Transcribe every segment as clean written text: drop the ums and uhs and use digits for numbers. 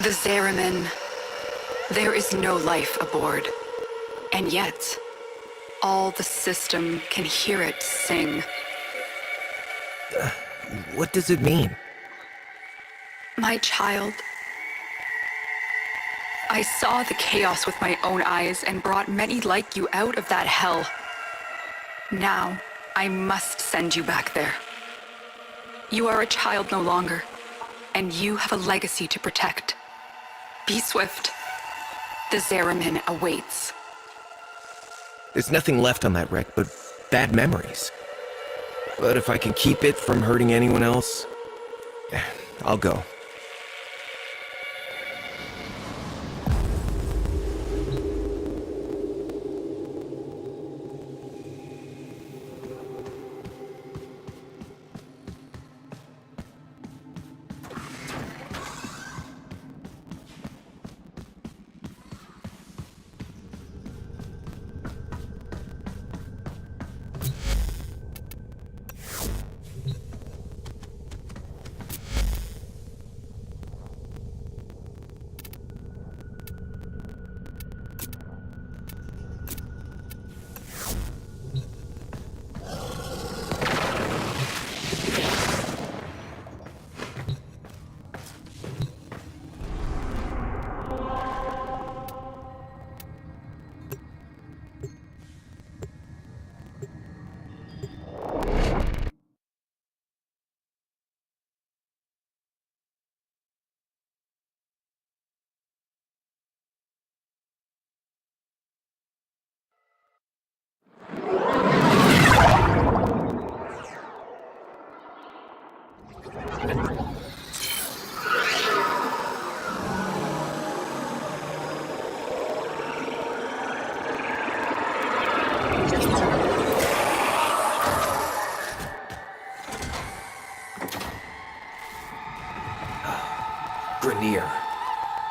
The Zariman. There is no life aboard. And yet, all the system can hear it sing. What does it mean? My child, I saw the chaos with my own eyes and brought many like you out of that hell. Now, I must send you back there. You are a child no longer, and you have a legacy to protect. Be swift. The Zariman awaits. There's nothing left on that wreck but bad memories. But if I can keep it from hurting anyone else, I'll go.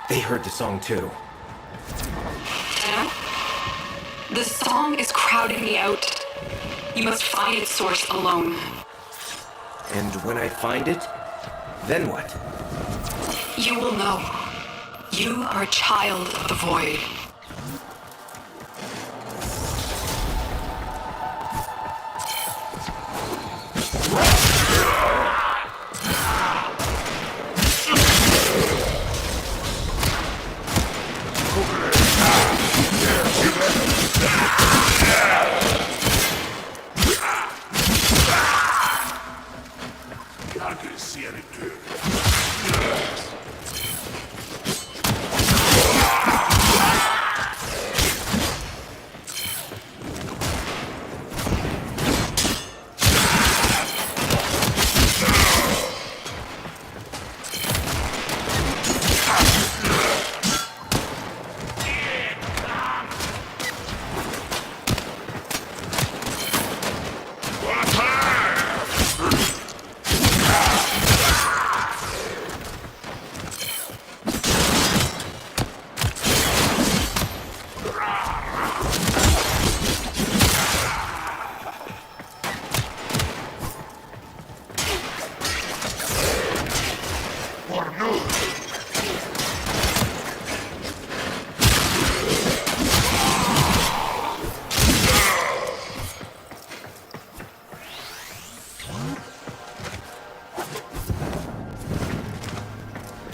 They heard the song too. The song is crowding me out. You must find its source alone. And when I find it, then what? You will know. You are a child of the void.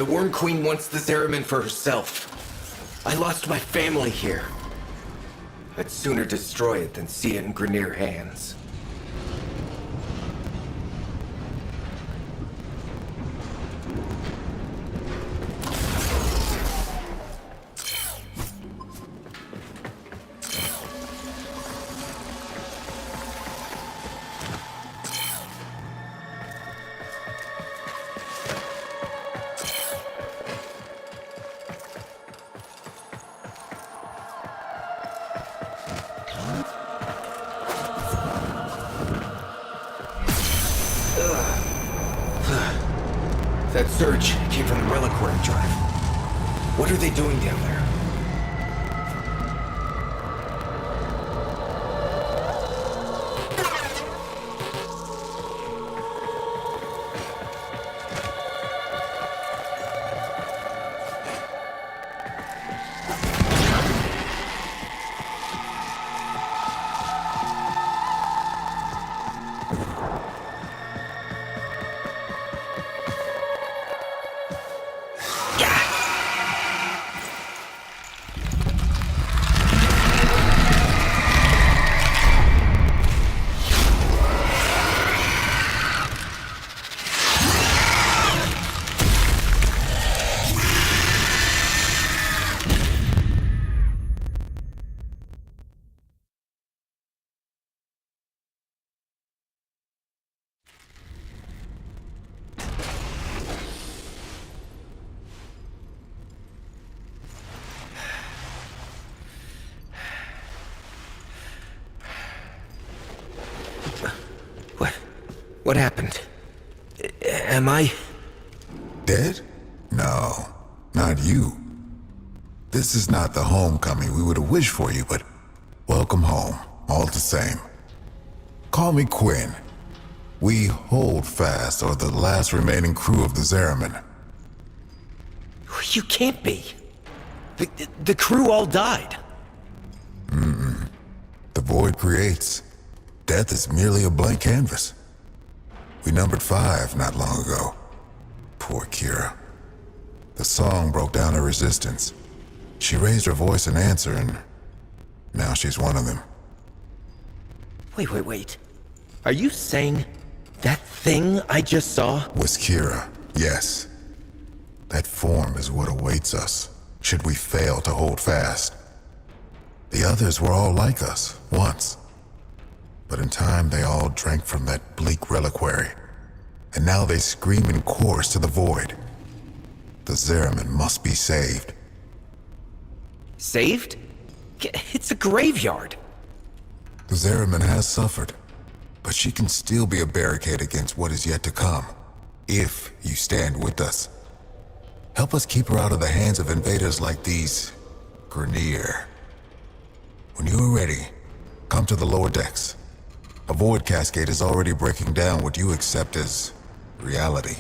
The Worm Queen wants the Zariman for herself. I lost my family here. I'd sooner destroy it than see it in Grineer hands. That surge came from the reliquary drive. What are they doing down there? What happened? Am I... Dead? No, not you. This is not the homecoming we would have wished for you, but welcome home, all the same. Call me Quinn. We hold fast are the last remaining crew of the Zariman. You can't be. The crew all died. The void creates. Death is merely a blank canvas. We numbered 5 not long ago. Poor Kira. The song broke down her resistance. She raised her voice in answer, and now she's one of them. Wait. Are you saying that thing I just saw? Was Kira, yes. That form is what awaits us, should we fail to hold fast. The others were all like us, once. But in time, they all drank from that bleak reliquary. And now they scream in chorus to the void. The Zariman must be saved. Saved? It's a graveyard. The Zariman has suffered, but she can still be a barricade against what is yet to come, if you stand with us. Help us keep her out of the hands of invaders like these Grineer. When you are ready, come to the lower decks. A void cascade is already breaking down what you accept as reality.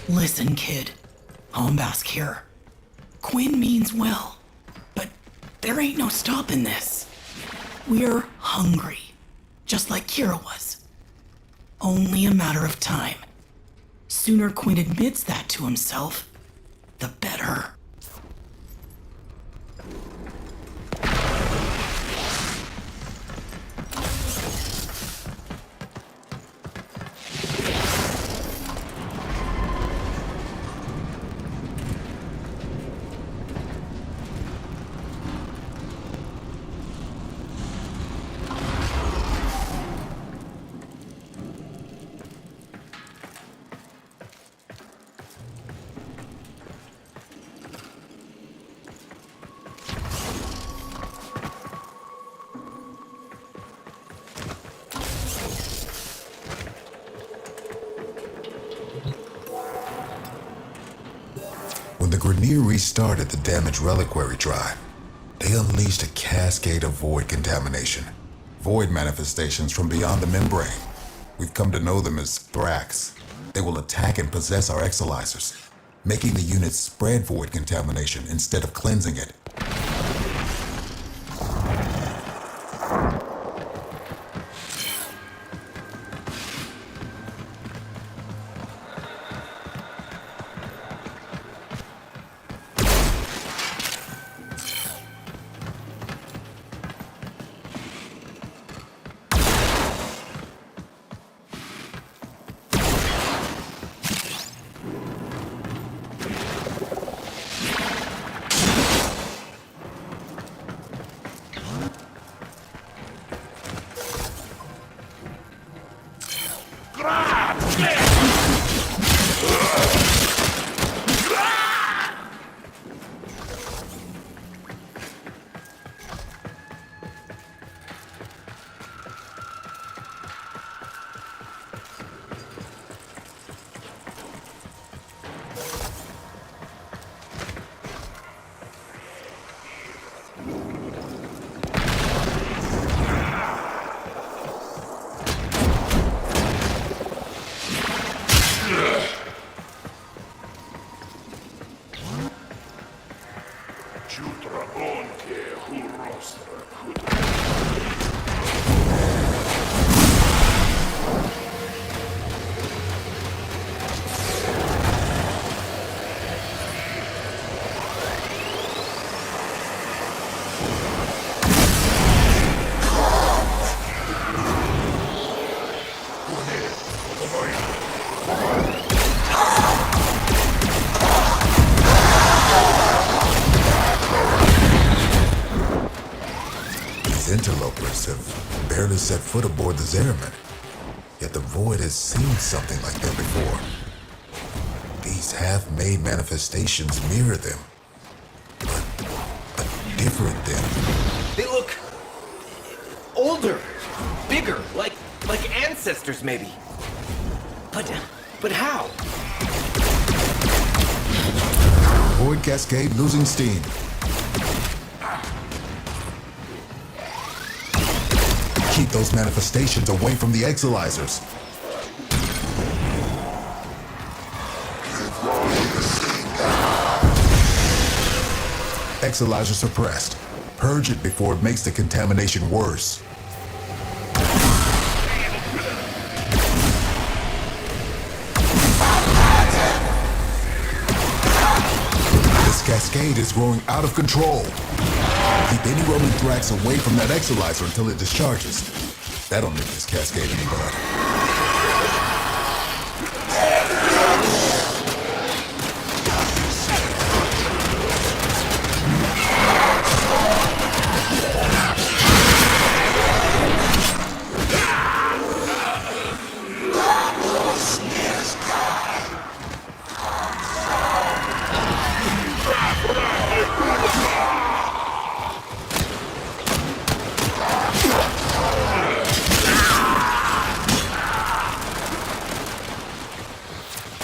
Listen, kid. Hombask here. Quinn means well, but there ain't no stopping this. We're hungry, just like Kira was. Only a matter of time. Sooner Quinn admits that to himself, the better. When the Grineer restarted the damaged reliquary drive, they unleashed a cascade of void contamination. Void manifestations from beyond the membrane. We've come to know them as Thrax. They will attack and possess our exolizers, making the units spread void contamination instead of cleansing it. Interlopers have barely set foot aboard the Zariman, yet the Void has seen something like them before. These half-made manifestations mirror them, but different them. They look older, bigger, like ancestors maybe. But how? Void cascade losing steam. Keep those manifestations away from the exolizers. Exolizer suppressed. Purge it before it makes the contamination worse. This cascade is growing out of control. Keep any roaming Thrax away from that exolizer until it discharges. That'll nip this cascade in the bud.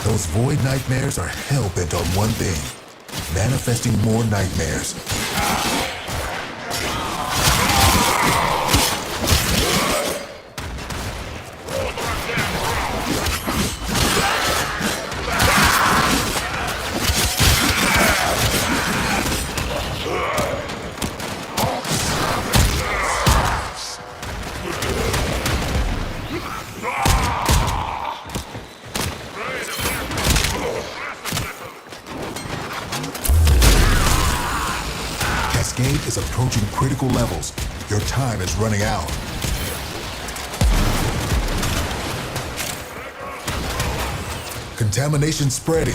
Those void nightmares are hell-bent on one thing. Manifesting more nightmares. is approaching critical levels. Your time is running out. Contamination spreading.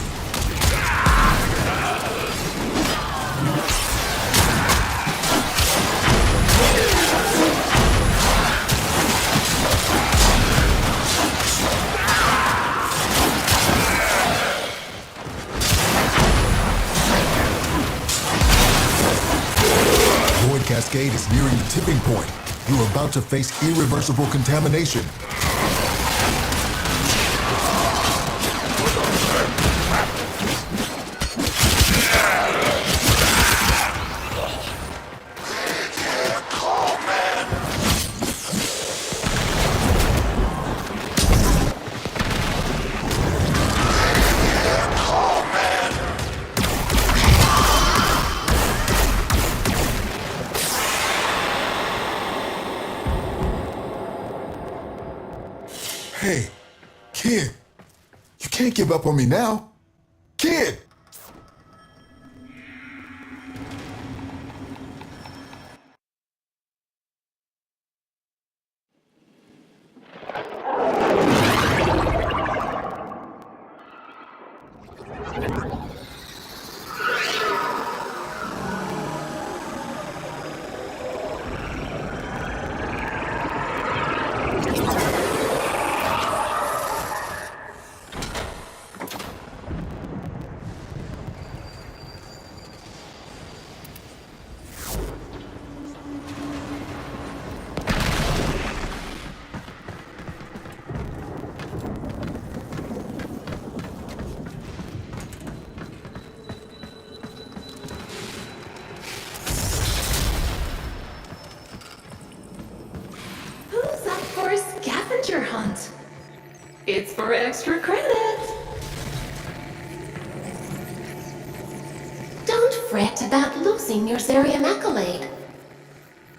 Void cascade is nearing the tipping point. You are about to face irreversible contamination. Hey, kid, you can't give up on me now. Kid! Who's up for a scavenger hunt? It's for extra credit. Don't fret about losing your Zariman accolade.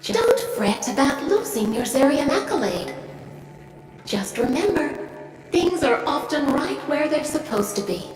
Don't fret about losing your Zariman accolade. Just remember, things are often right where they're supposed to be.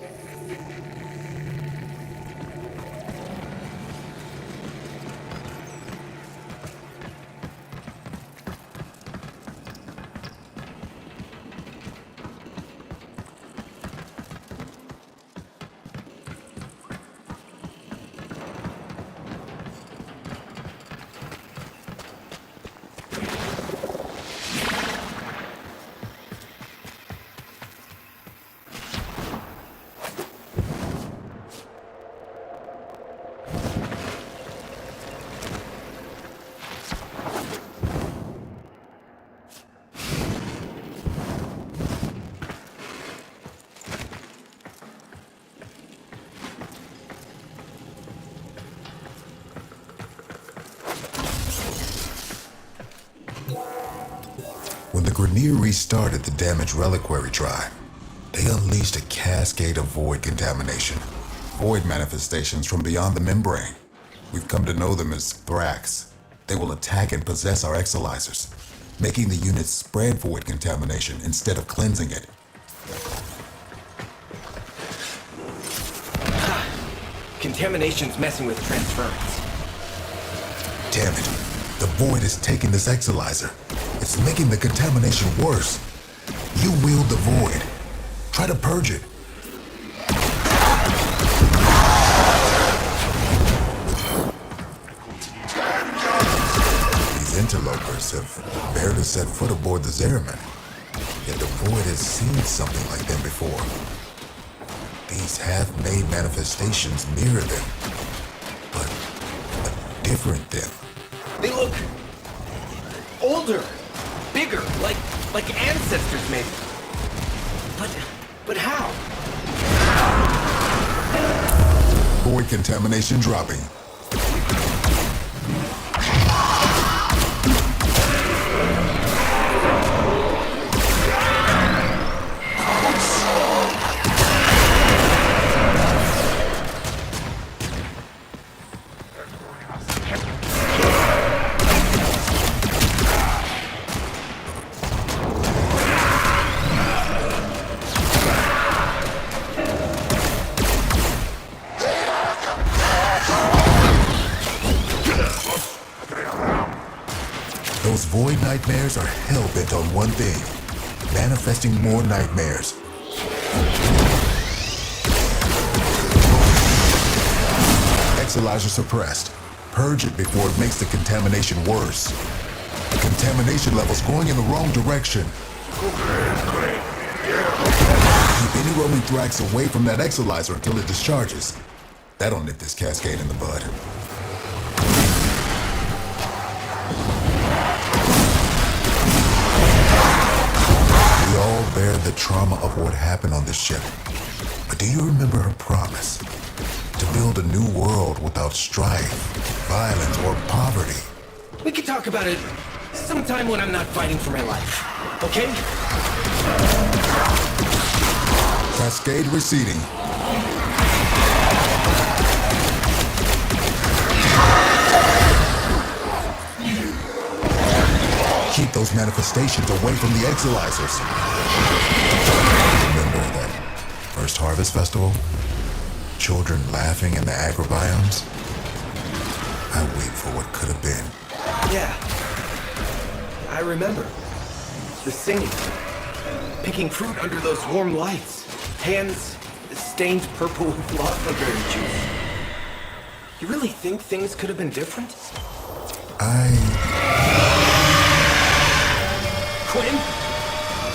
When the Grineer restarted the damaged reliquary drive, they unleashed a cascade of void contamination. Void manifestations from beyond the membrane. We've come to know them as Thrax. They will attack and possess our exolizers, making the units spread void contamination instead of cleansing it. Contamination's messing with transference. Damn it. The void is taking this exolizer. It's making the contamination worse. You wield the void. Try to purge it. These interlopers have barely set foot aboard the Zariman. Yet the void has seen something like them before. These half-made manifestations mirror them, but a different them. They look older, bigger, like ancestors maybe. But how? Void contamination dropping. nightmares are hell-bent on one thing. Manifesting more nightmares. Exolyzer suppressed. Purge it before it makes the contamination worse. Contamination levels going in the wrong direction. Keep any roaming thrax away from that exolyzer until it discharges. That'll nip this cascade in the bud. We all bear the trauma of what happened on this ship. But do you remember her promise? To build a new world without strife, violence, or poverty. We can talk about it sometime when I'm not fighting for my life, okay? Cascade receding. Keep those manifestations away from the exolyzers. Remember that first harvest festival? Children laughing in the agrobiomes? I wait for what could have been. Yeah. I remember. The singing. Picking fruit under those warm lights. Hands stained purple with lockberry juice. You really think things could have been different? Quinn?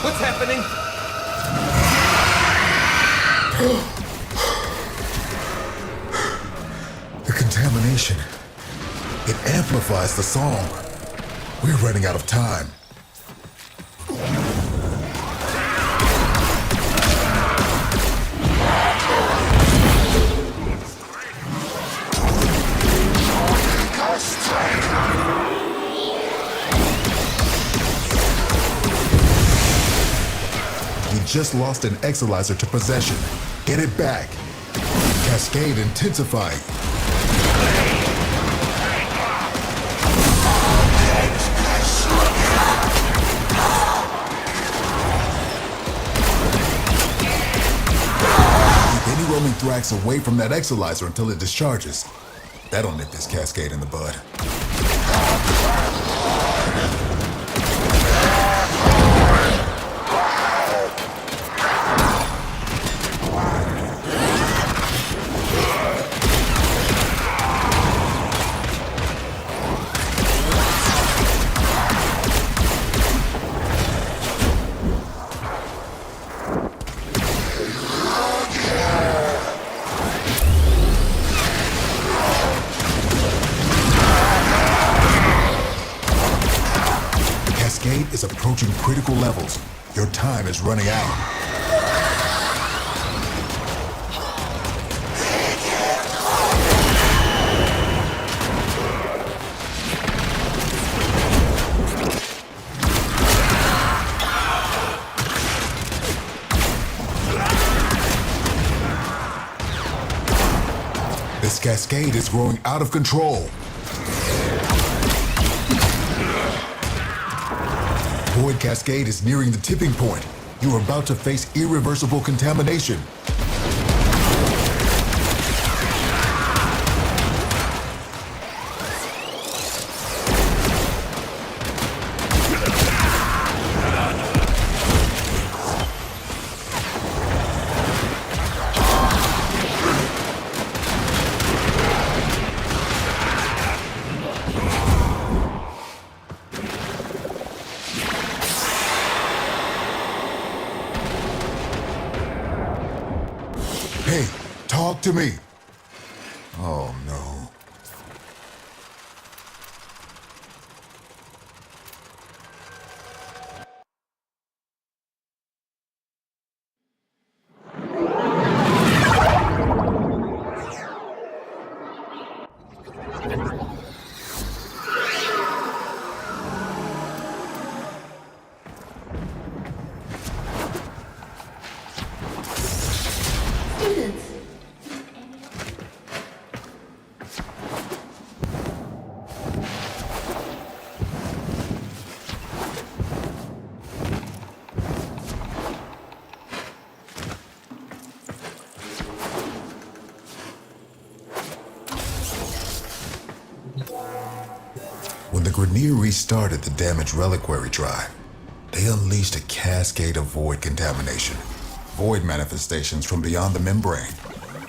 What's happening? The contamination. It amplifies the song. We're running out of time. We just lost an exolyzer to possession. Get it back. Cascade intensifying. Keep any roaming thrax away from that exolyzer until it discharges. That'll nip this cascade in the bud. Cascade is approaching critical levels. Your time is running out. This cascade is growing out of control. Void Cascade is nearing the tipping point. You are about to face irreversible contamination. Hey, talk to me. Oh no. Students, Grenier restarted the damaged reliquary drive, they unleashed a cascade of void contamination. Void manifestations from beyond the membrane.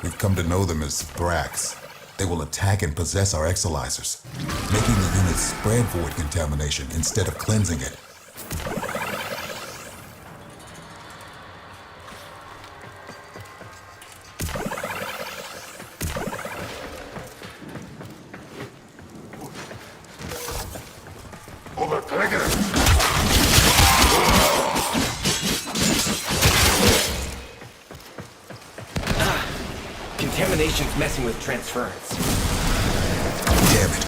We've come to know them as Brax. They will attack and possess our exolizers, making the unit spread void contamination instead of cleansing it. Contamination's messing with transference. Damn it.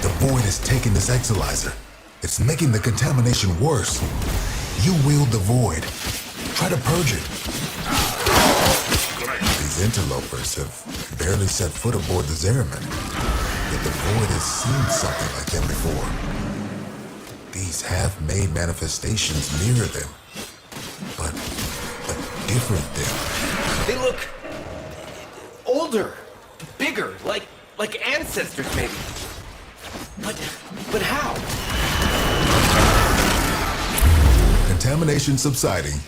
The void has taken this exolizer. It's making the contamination worse. You wield the void. Try to purge it. These interlopers have barely set foot aboard the Zariman. Yet the void has seen something like them before. These half-made manifestations mirror them. But different them. They look older, bigger, like ancestors maybe. But how? Contamination subsiding.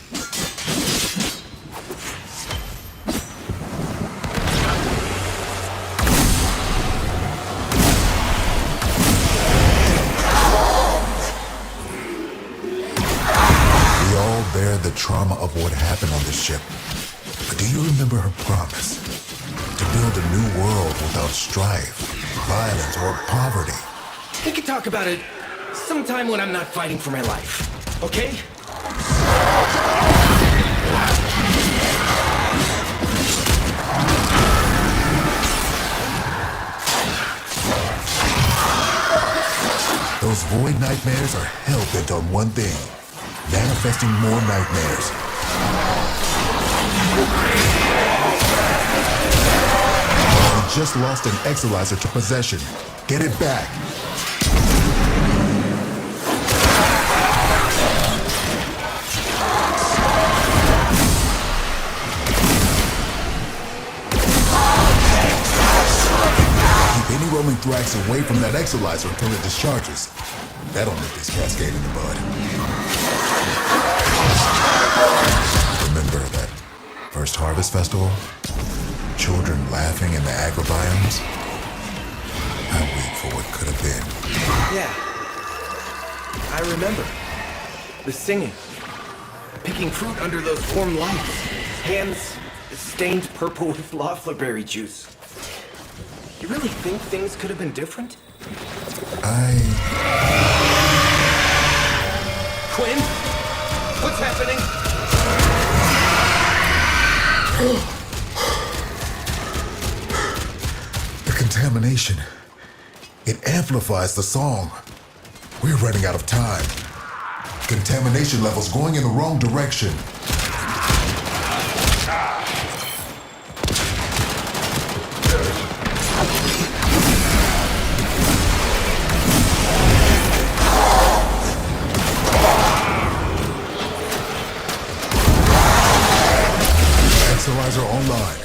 We all bear the trauma of what happened on this ship. But do you remember her promise? To build a new world without strife, violence, or poverty. We can talk about it sometime when I'm not fighting for my life, okay? Those void nightmares are hell-bent on one thing. Manifesting more nightmares. We just lost an exolizer to possession. Get it back. Keep any roaming thrax away from that exolizer until it discharges. That'll nip this cascade in the bud. Remember that first harvest festival? Children laughing in the agrobiomes? I weep for what could have been. Yeah. I remember. The singing. Picking fruit under those warm lights. Hands stained purple with Loeffler juice. You really think things could have been different? Quinn? What's happening? The contamination. It amplifies the song. We're running out of time. Contamination levels going in the wrong direction. Exolizer online.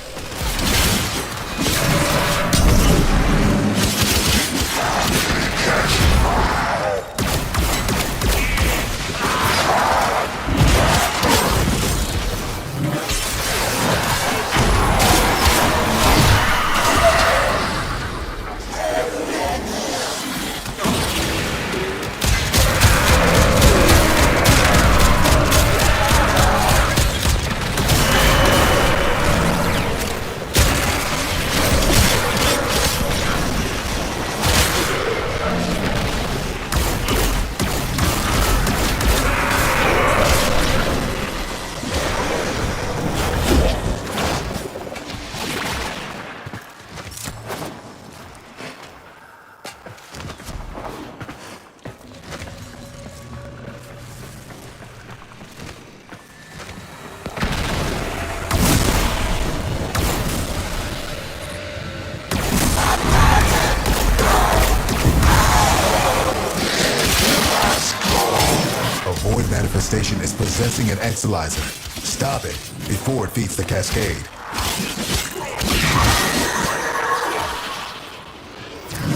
Manifestation is possessing an exolizer. Stop it before it feeds the cascade.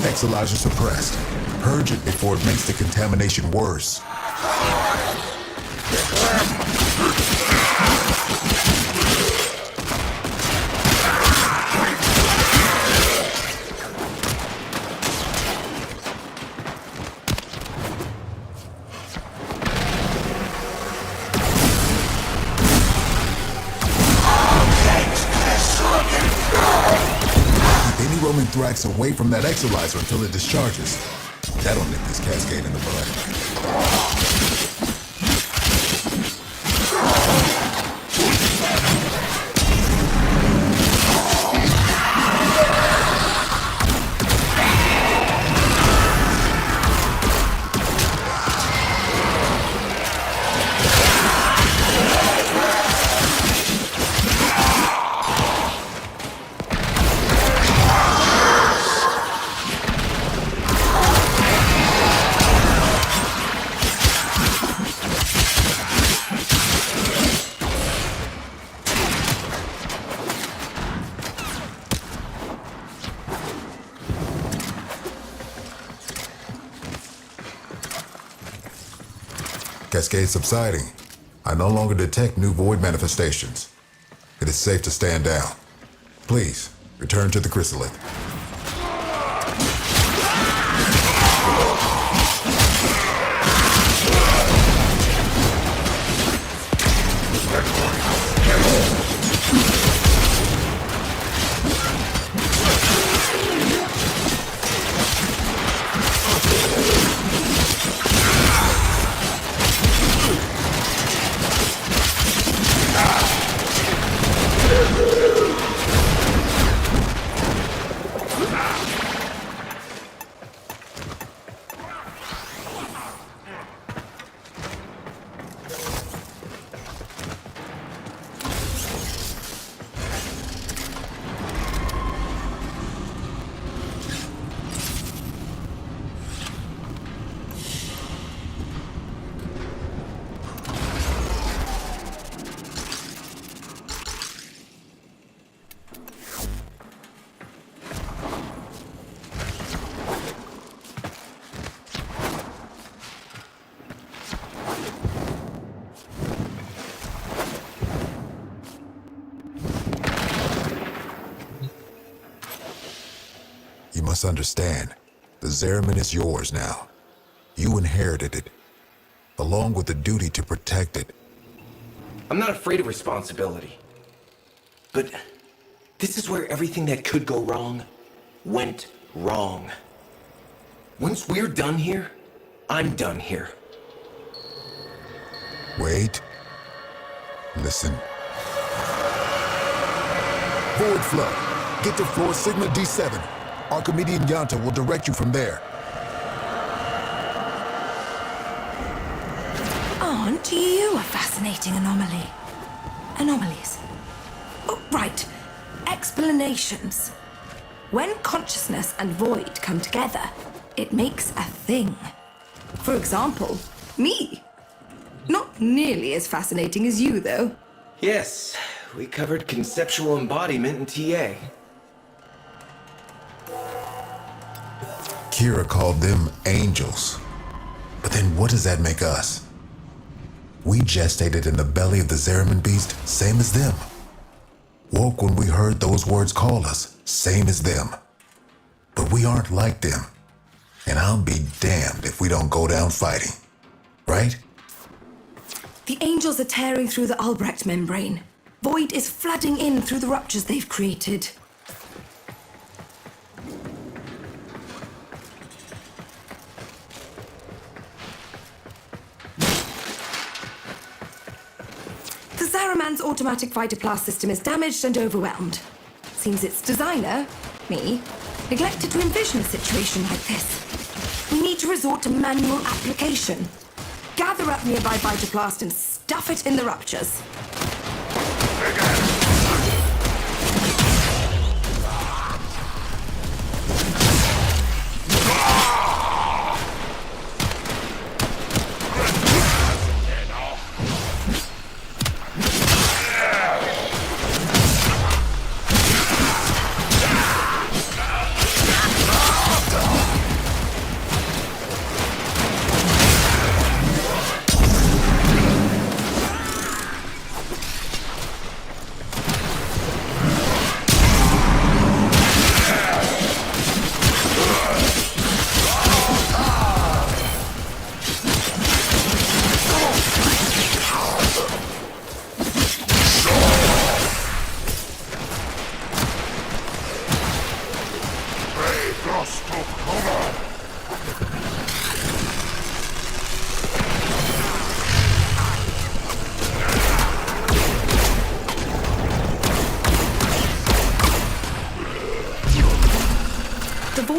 Exolizer suppressed. Purge it before it makes the contamination worse. Keep any roaming thrax away from that exolyzer until it discharges. That'll nip this cascade in the bud. Cascade subsiding. I no longer detect new void manifestations. It is safe to stand down. Please, return to the chrysalid. You must understand, the Zariman is yours now. You inherited it, along with the duty to protect it. I'm not afraid of responsibility. But this is where everything that could go wrong went wrong. Once we're done here, I'm done here. Wait. Listen. Void flow. Get to floor Sigma D7. Archimedean Yonta will direct you from there. Aren't you a fascinating anomaly? Anomalies. Oh, right. Explanations. When consciousness and void come together, it makes a thing. For example, me. Not nearly as fascinating as you, though. Yes, we covered conceptual embodiment in TA. Kira called them angels. But then what does that make us? We gestated in the belly of the Zariman beast, same as them. Woke when we heard those words call us, same as them. But we aren't like them. And I'll be damned if we don't go down fighting. Right? The angels are tearing through the Albrecht membrane. Void is flooding in through the ruptures they've created. The Zariman's automatic fighter blast system is damaged and overwhelmed. Seems its designer, me, neglected to envision a situation like this. We need to resort to manual application. Gather up nearby fighter blast and stuff it in the ruptures.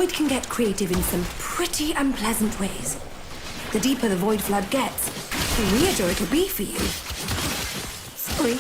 Void can get creative in some pretty unpleasant ways. The deeper the Void Flood gets, the weirder it'll be for you. Sorry.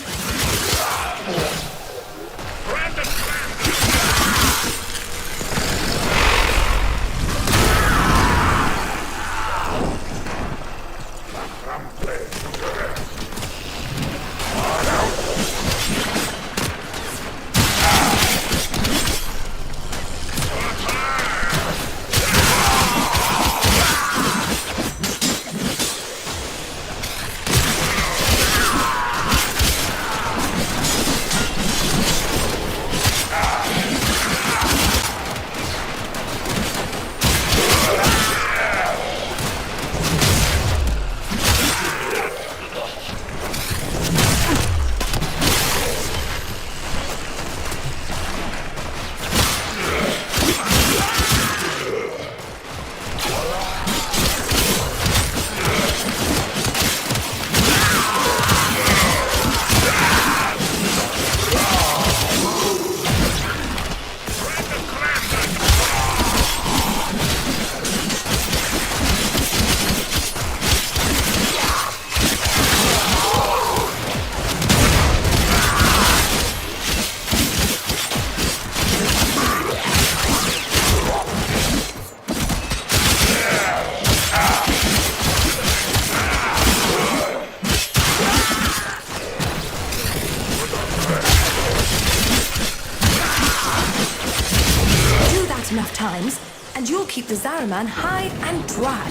Enough times, and you'll keep the Zariman high and dry.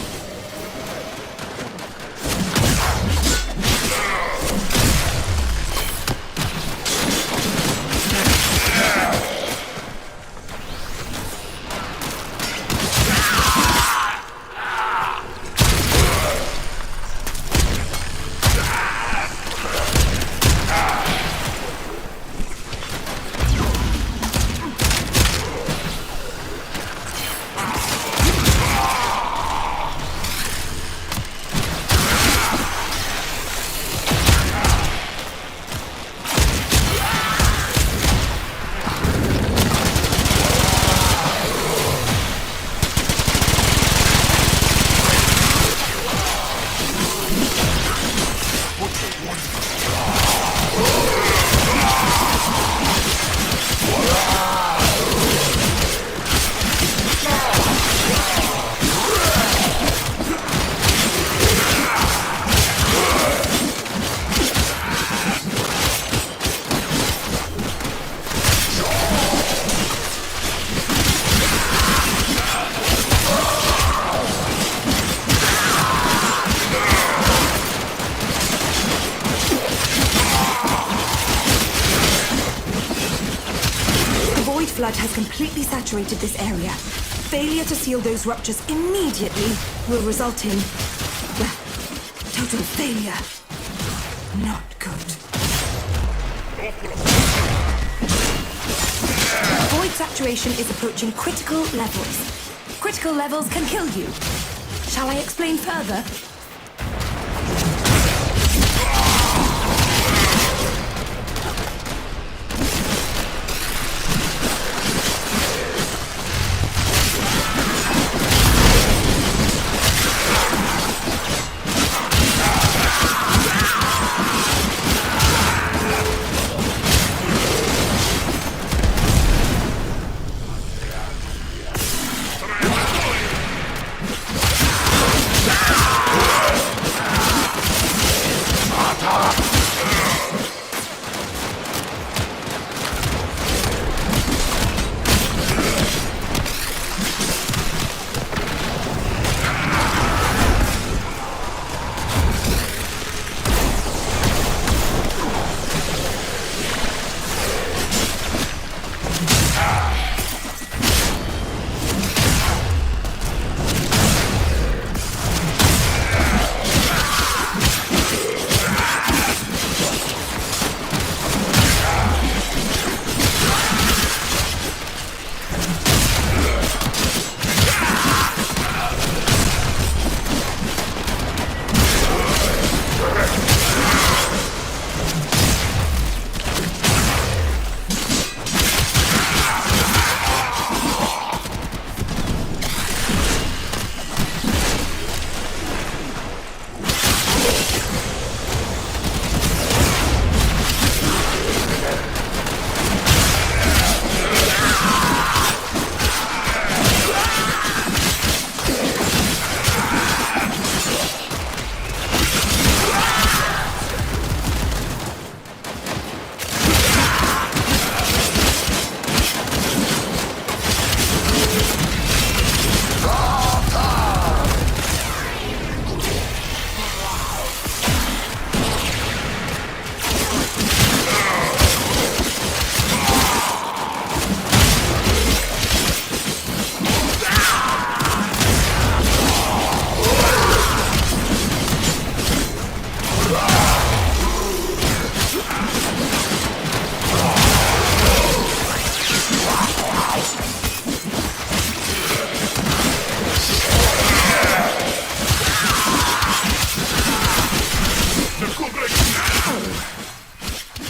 Flood has completely saturated this area. Failure to seal those ruptures immediately will result in, well, total failure. Not good. Void saturation is approaching critical levels. Critical levels can kill you. Shall I explain further?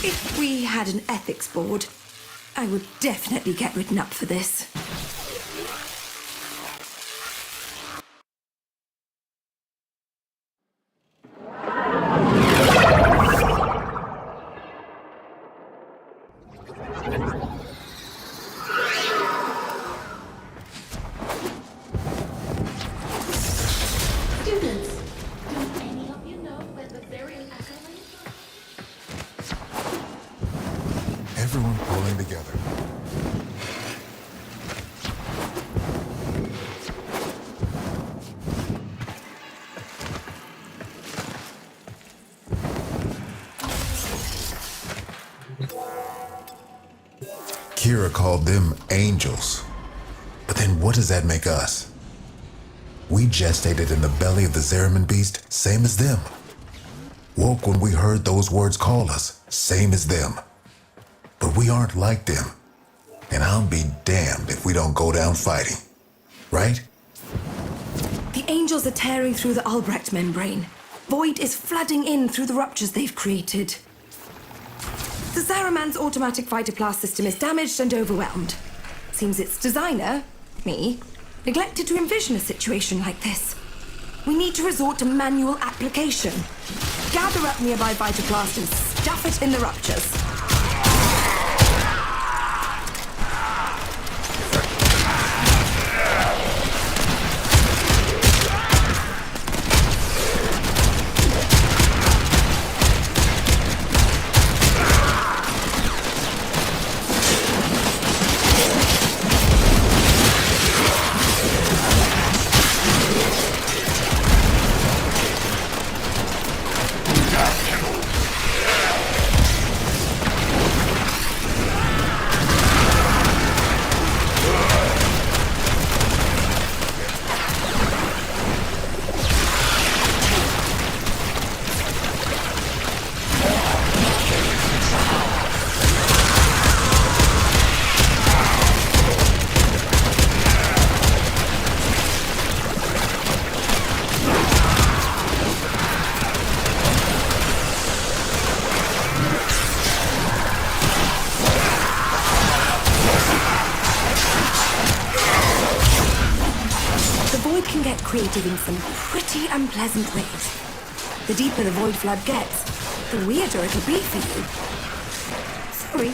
If we had an ethics board, I would definitely get written up for this. Students, do any of you know when the Zariman accolades are? Everyone pulling together. Kira called them angels. But then what does that make us? We gestated in the belly of the Zariman beast, same as them. Woke when we heard those words call us, same as them. But we aren't like them. And I'll be damned if we don't go down fighting. Right? The angels are tearing through the Albrecht membrane. Void is flooding in through the ruptures they've created. The Zariman's automatic fighter blast system is damaged and overwhelmed. Seems its designer, me, neglected to envision a situation like this. We need to resort to manual application. Gather up nearby fighter blast and stuff it in the ruptures. Created in some pretty unpleasant ways. The deeper the void flood gets, the weirder it'll be for you.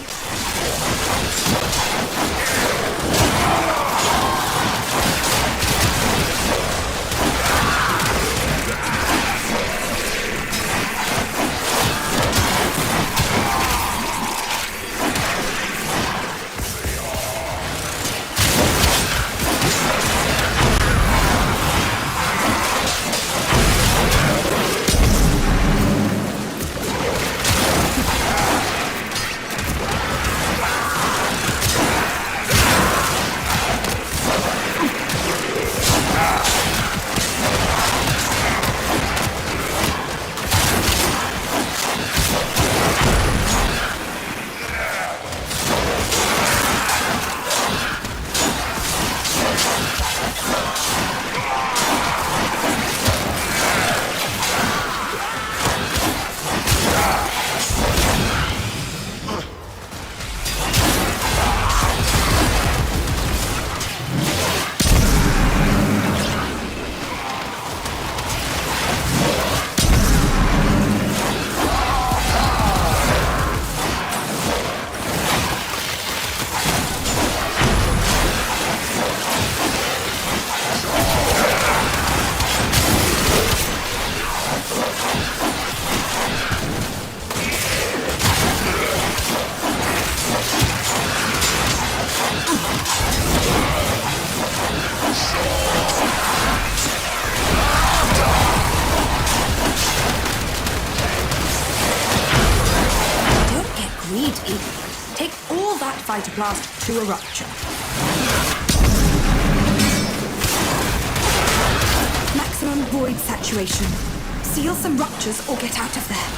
Take all that fighter blast to a rupture. Maximum void saturation. Seal some ruptures or get out of there.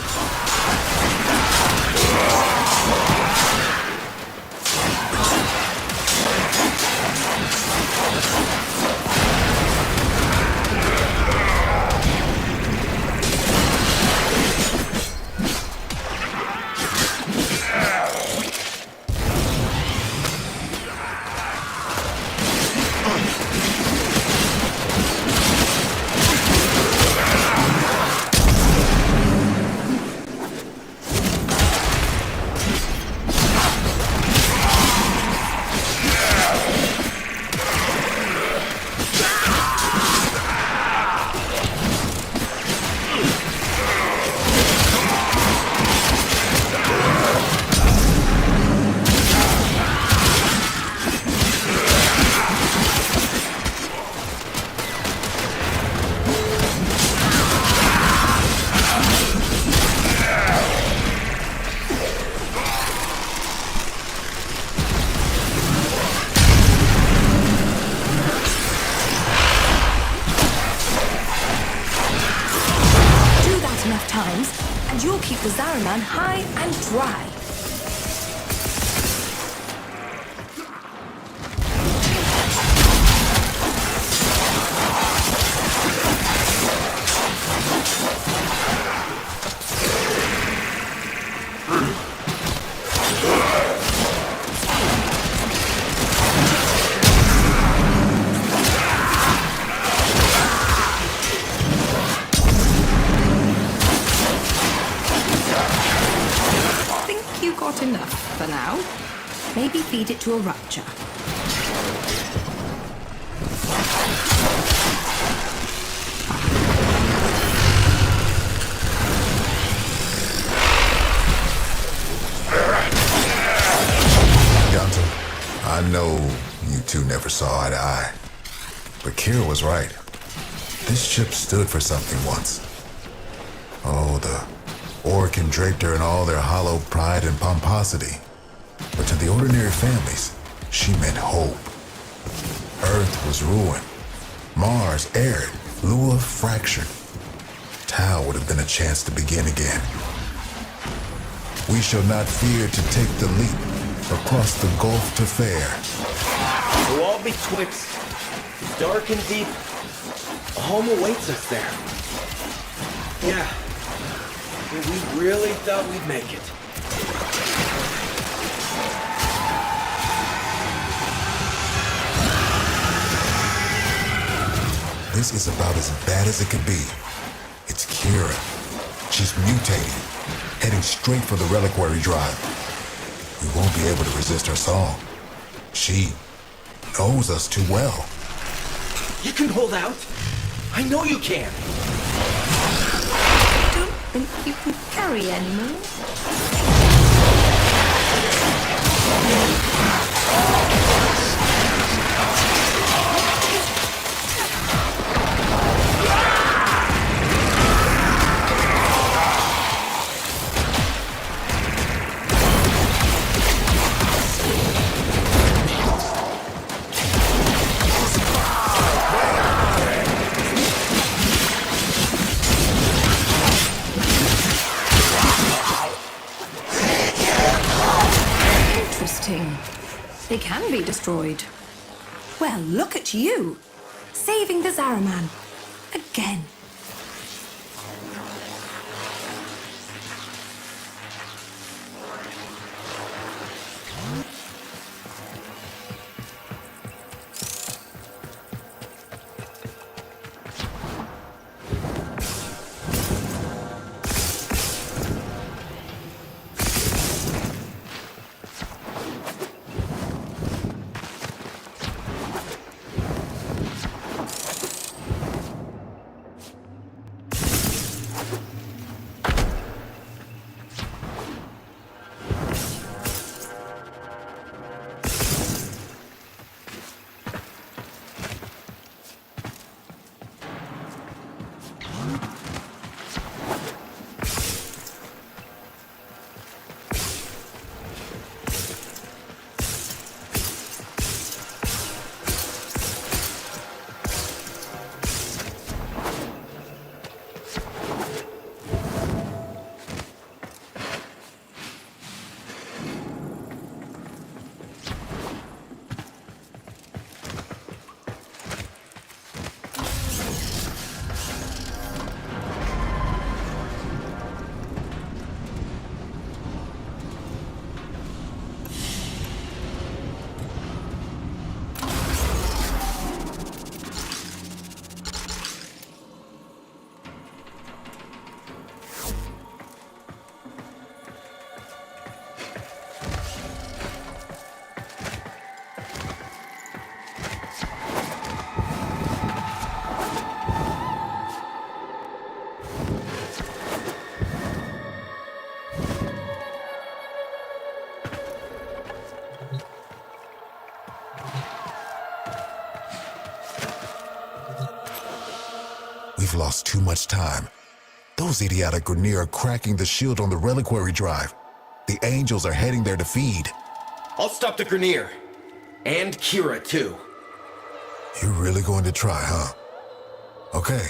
got enough for now. Maybe feed it to a rupture. Yonto, I know you two never saw eye to eye. But Kira was right. This ship stood for something once. Oh, the Orokin draped her in all their hollow pride and pomposity. But to the ordinary families, she meant hope. Earth was ruined. Mars arid. Lua fractured. Tau would have been a chance to begin again. We shall not fear to take the leap across the gulf to fair. So all betwixt dark and deep, a home awaits us there. Yeah. We really thought we'd make it. This is about as bad as it could be. It's Kira. She's mutating, heading straight for the reliquary drive. We won't be able to resist her song. She knows us too well. You can hold out. I know you can. Don't think you can carry anymore. They can be destroyed. Well, look at you. Saving the Zariman. Again. We've lost too much time. Those idiotic Grineer are cracking the shield on the reliquary drive. The angels are heading there to feed. I'll stop the Grineer. And Kira, too. You're really going to try, huh? Okay.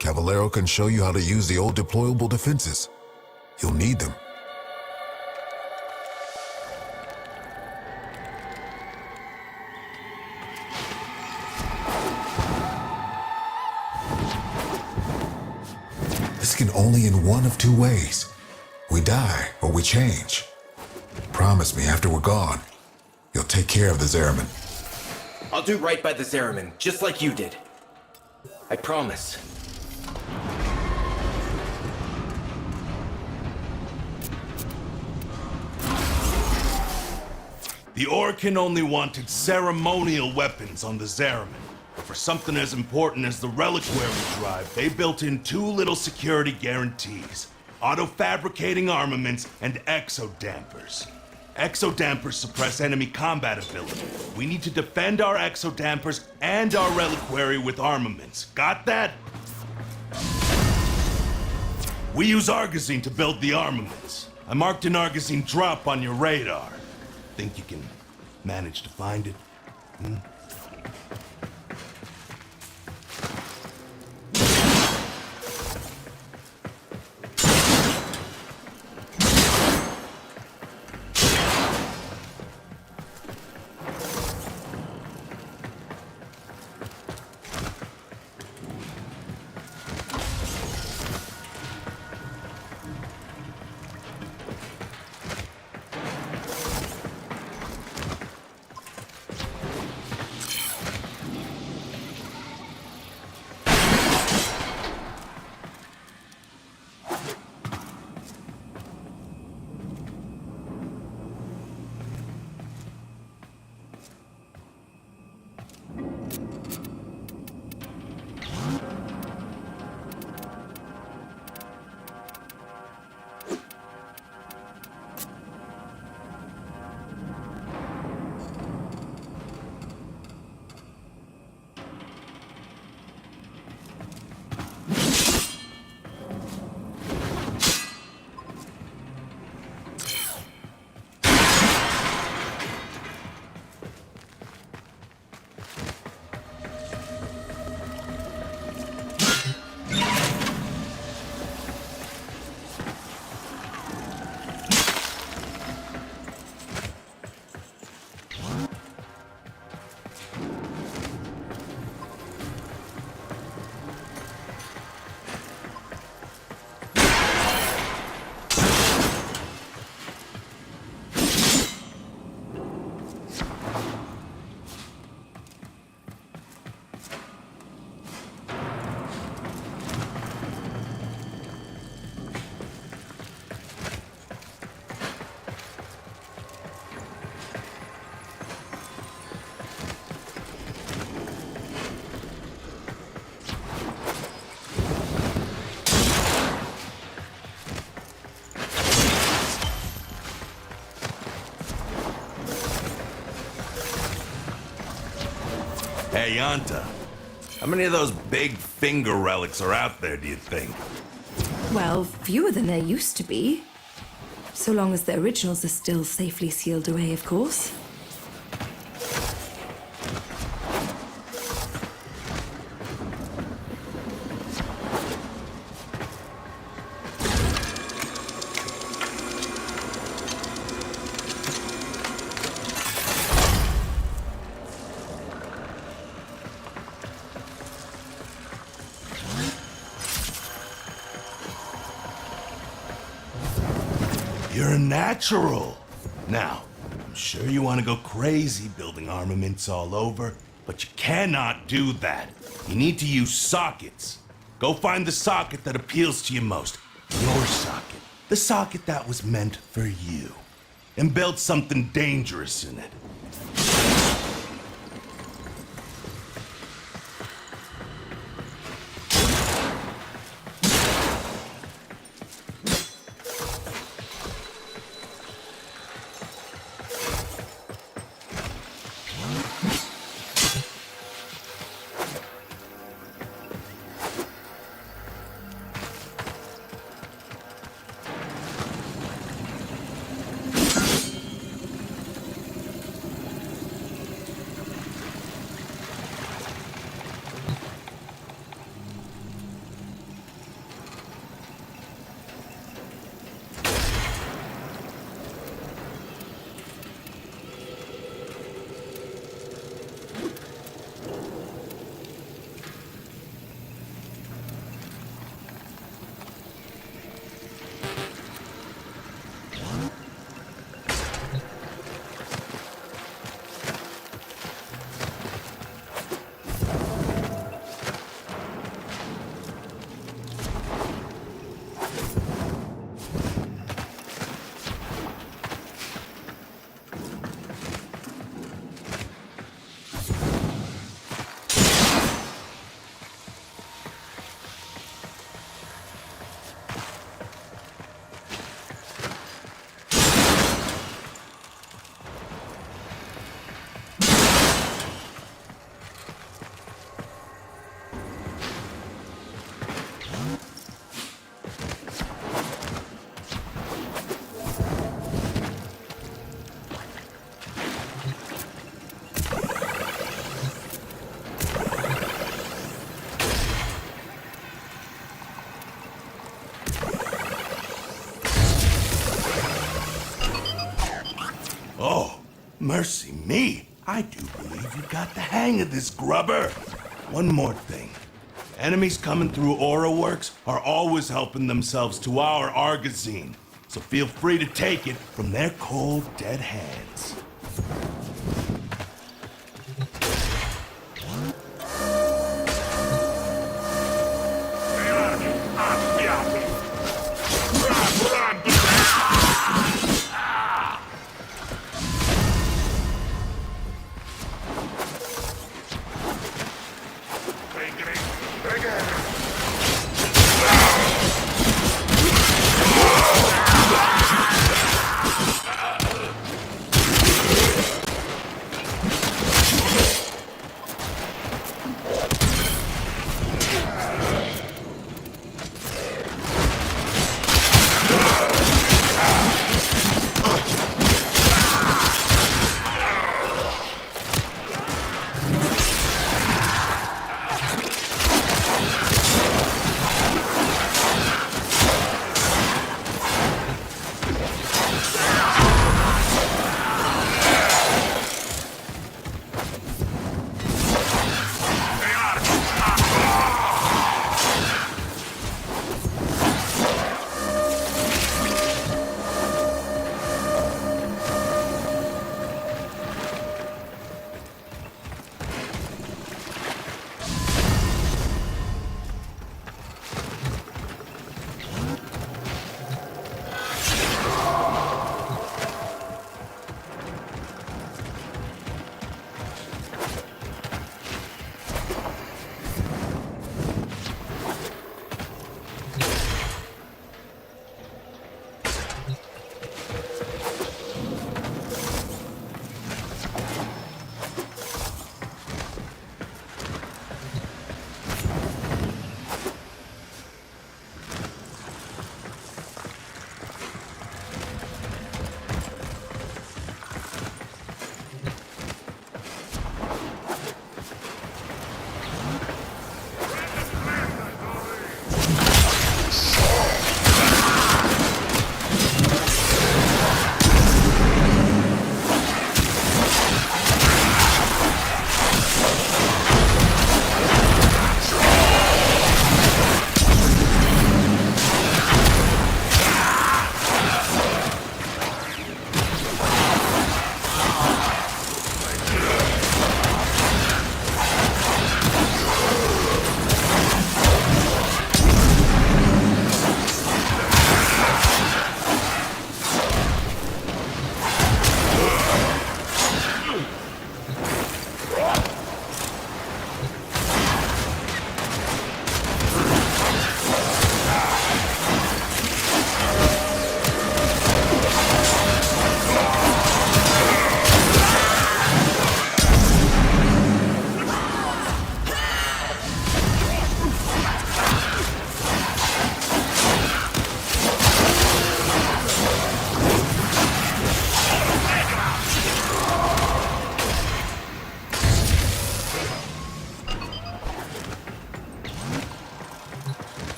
Caballero can show you how to use the old deployable defenses. You'll need them. This can only in one of two ways. We die or we change. Promise me after we're gone, you'll take care of the Zariman. I'll do right by the Zariman, just like you did. I promise. The Orokin only wanted ceremonial weapons on the Zariman. For something as important as the reliquary drive, they built in two little security guarantees. Auto-fabricating armaments and exodampers. Exodampers suppress enemy combat ability. We need to defend our exodampers and our reliquary with armaments. Got that? We use Argosine to build the armaments. I marked an Argosine drop on your radar. Think you can manage to find it? Hey, Yanta. How many of those big finger relics are out there, do you think? Well, fewer than there used to be. So long as the originals are still safely sealed away, of course. You're a natural. Now, I'm sure you want to go crazy building armaments all over, but you cannot do that. You need to use sockets. Go find the socket that appeals to you most. Your socket. The socket that was meant for you. And build something dangerous in it. Oh, mercy me. I do believe you got the hang of this, grubber. One more thing. Enemies coming through Aura Works are always helping themselves to our Argazine, so feel free to take it from their cold, dead hands.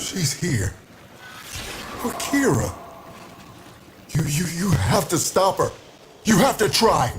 She's here. Or Kira. You have to stop her. You have to try.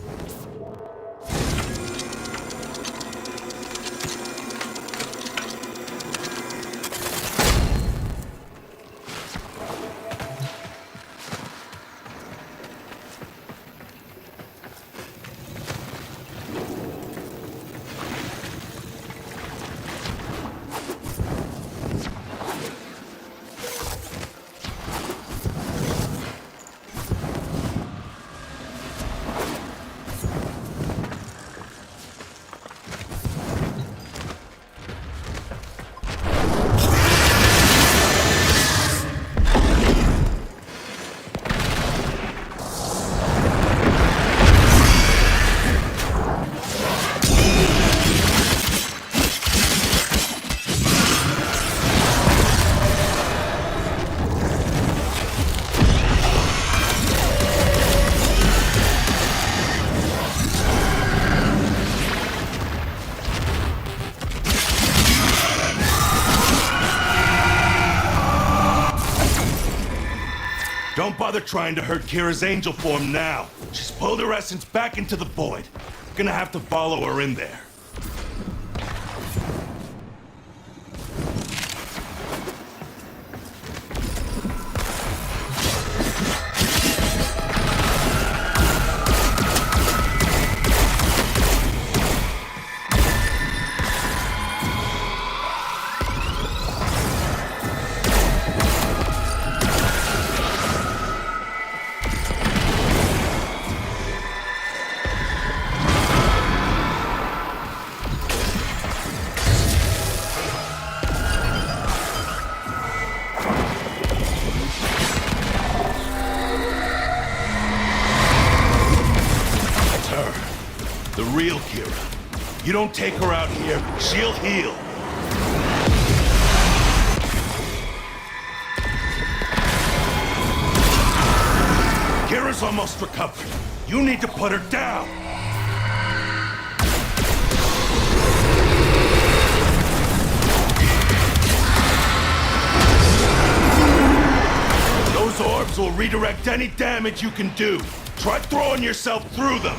Don't bother trying to hurt Kira's angel form now. She's pulled her essence back into the void. Gonna have to follow her in there. The real Kira. You don't take her out here, she'll heal. Kira's almost recovered. You need to put her down. Those orbs will redirect any damage you can do. Try throwing yourself through them.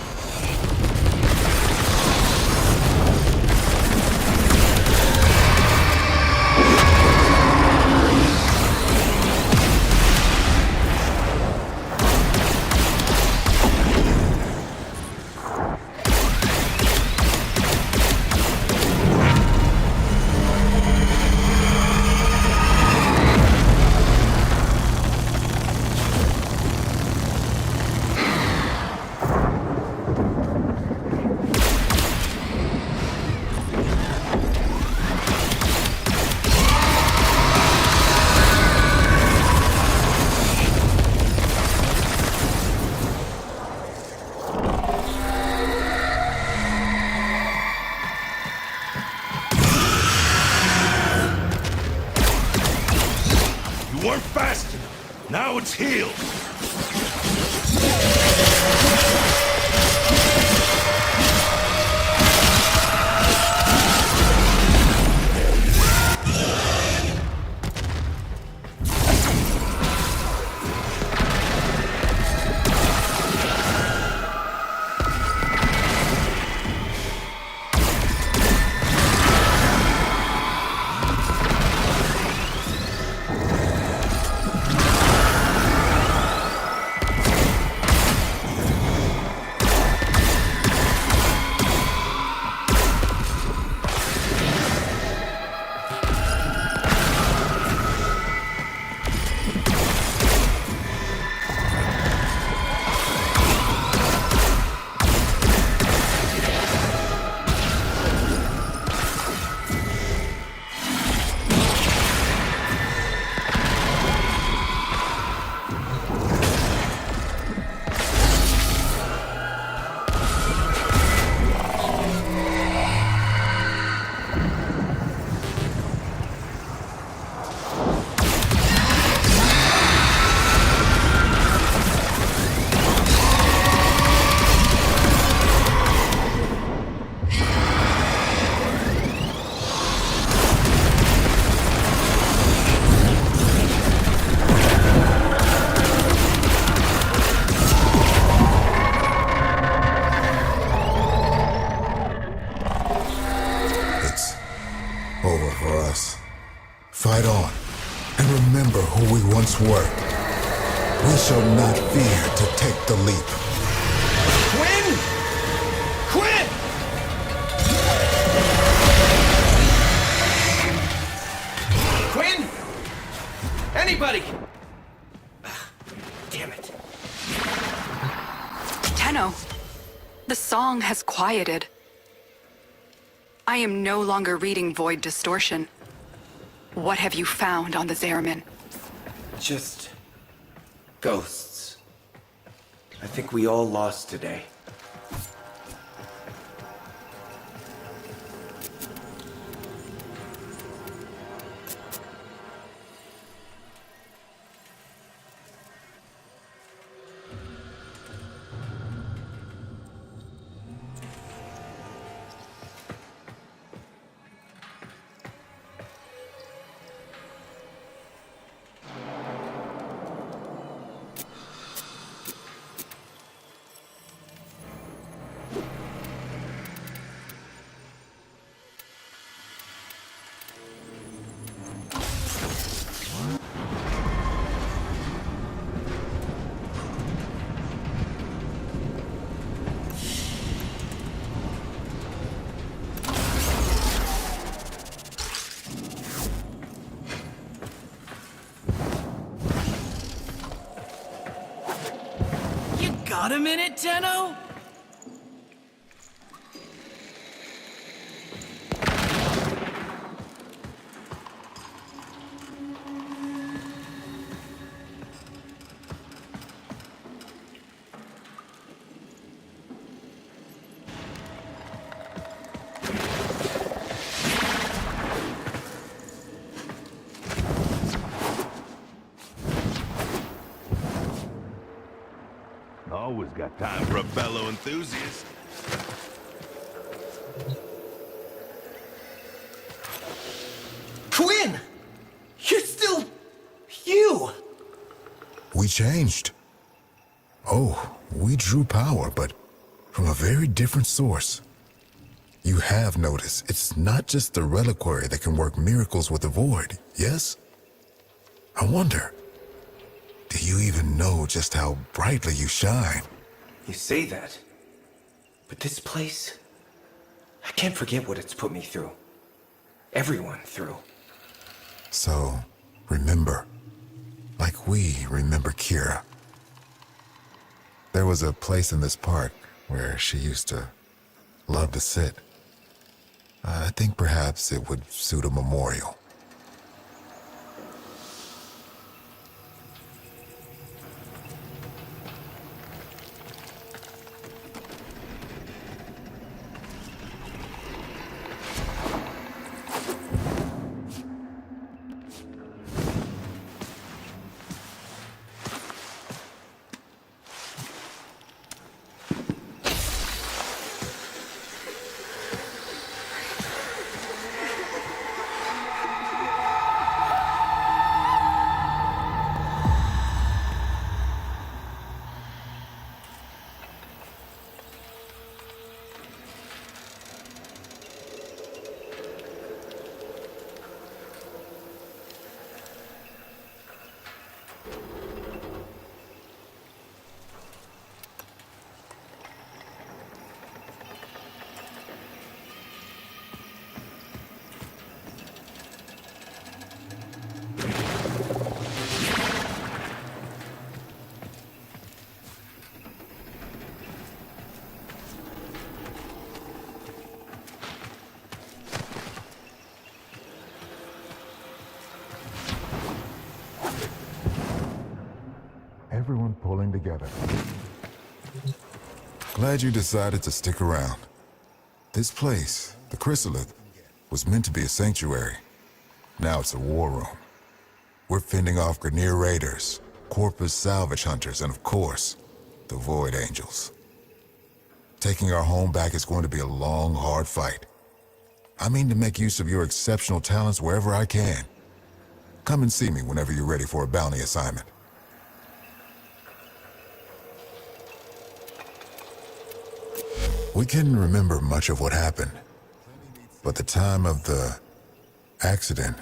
You weren't fast enough. Now it's healed. Fight on, and remember who we once were. We shall not fear to take the leap. Quinn! Quinn! Quinn! Anybody! Damn it. Tenno, the song has quieted. I am no longer reading Void Distortion. What have you found on the Zariman? Just ghosts. I think we all lost today. Got a minute, Tenno? Always got time for a fellow enthusiast. Quinn! You're still... you! We changed. Oh, we drew power, but from a very different source. You have noticed it's not just the reliquary that can work miracles with the void, yes? I wonder, do you even know just how brightly you shine? You say that, but this place... I can't forget what it's put me through. Everyone through. So, remember, like we remember Kira. There was a place in this park where she used to love to sit. I think perhaps it would suit a memorial. Everyone pulling together. Glad you decided to stick around. This place, the Chrysalith, was meant to be a sanctuary. Now it's a war room. We're fending off Grineer raiders, Corpus salvage hunters, and of course, the Void Angels. Taking our home back is going to be a long, hard fight. I mean to make use of your exceptional talents wherever I can. Come and see me whenever you're ready for a bounty assignment. We couldn't remember much of what happened, but the time of the accident,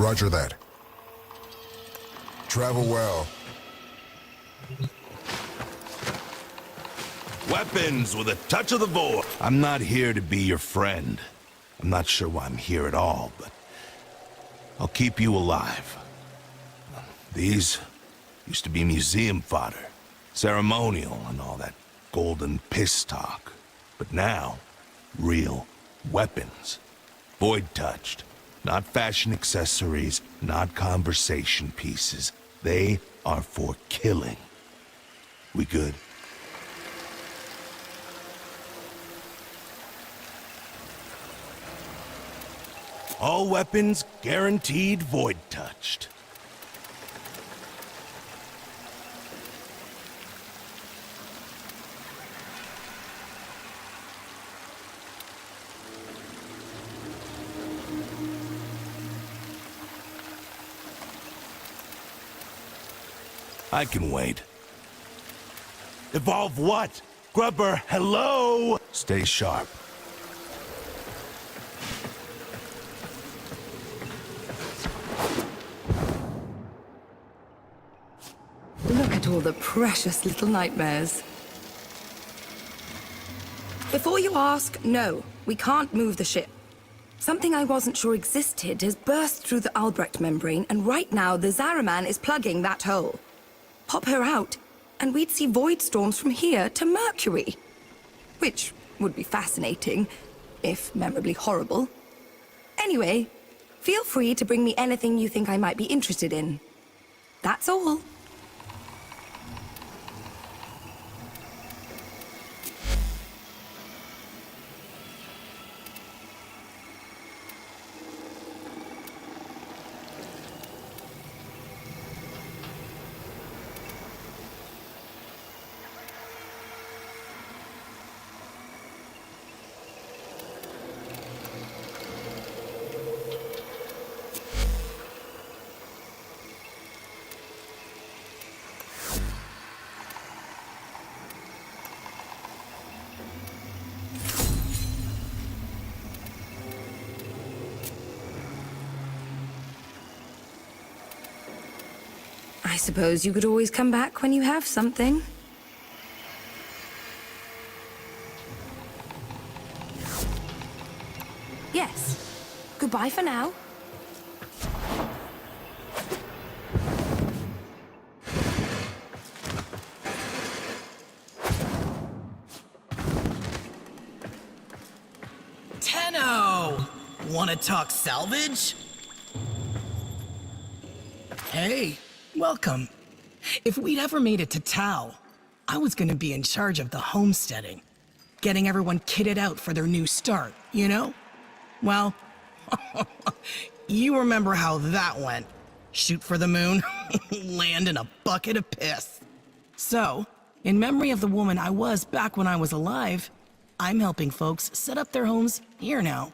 Roger that. Travel well. Weapons with a touch of the void. I'm not here to be your friend. I'm not sure why I'm here at all, but I'll keep you alive. These used to be museum fodder, ceremonial and all that golden piss talk. But now, real weapons. Void-touched. Not fashion accessories, not conversation pieces. They are for killing. We good? All weapons guaranteed void-touched. I can wait. Evolve what? Grubber, hello? Stay sharp. Look at all the precious little nightmares. Before you ask, no, we can't move the ship. Something I wasn't sure existed has burst through the Albrecht membrane, and right now the Zariman is plugging that hole. Pop her out, and we'd see void storms from here to Mercury. Which would be fascinating, if memorably horrible. Anyway, feel free to bring me anything you think I might be interested in. That's all. I suppose you could always come back when you have something. Yes. Goodbye for now. Tenno! Wanna talk salvage? Hey, welcome. If we'd ever made it to Tau, I was gonna be in charge of the homesteading. Getting everyone kitted out for their new start, you know? Well, you remember how that went. Shoot for the moon, land in a bucket of piss. So, in memory of the woman I was back when I was alive, I'm helping folks set up their homes here now.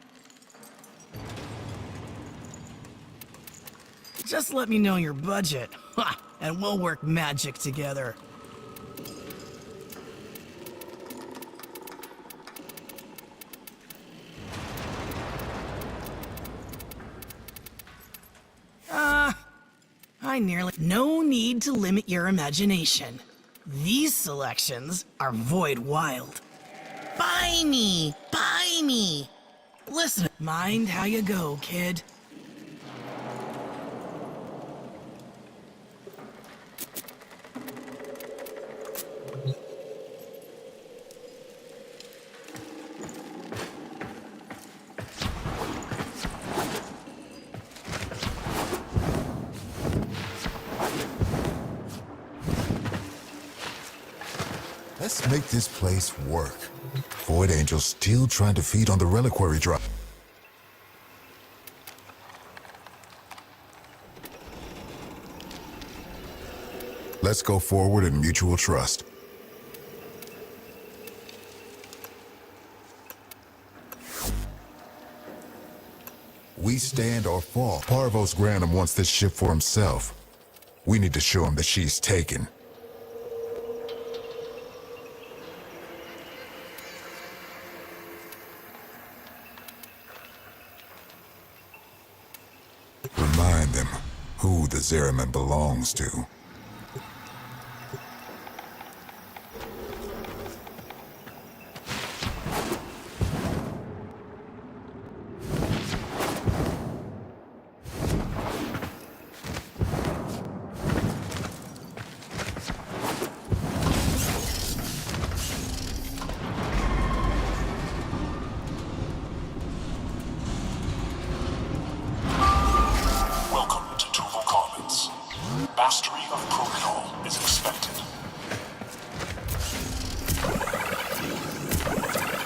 Just let me know your budget, and we'll work magic together. No need to limit your imagination. These selections are void wild. Buy me! Buy me! Listen, mind how you go, kid. Let's make this place work. Void Angel's still trying to feed on the reliquary drop. Let's go forward in mutual trust. We stand or fall. Parvos Granum wants this ship for himself. We need to show him that she's taken. Remind the Zariman belongs to. Mastery of protocol is expected.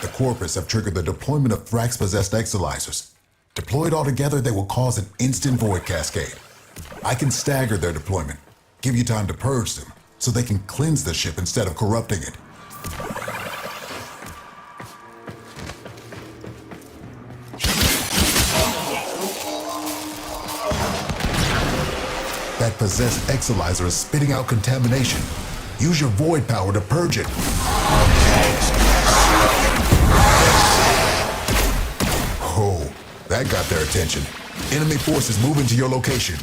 The Corpus have triggered the deployment of Thrax-possessed exolizers. Deployed all together, they will cause an instant void cascade. I can stagger their deployment, give you time to purge them, so they can cleanse the ship instead of corrupting it. That possessed exolizer is spitting out contamination. Use your void power to purge it. Oh, that got their attention. Enemy forces moving to your location.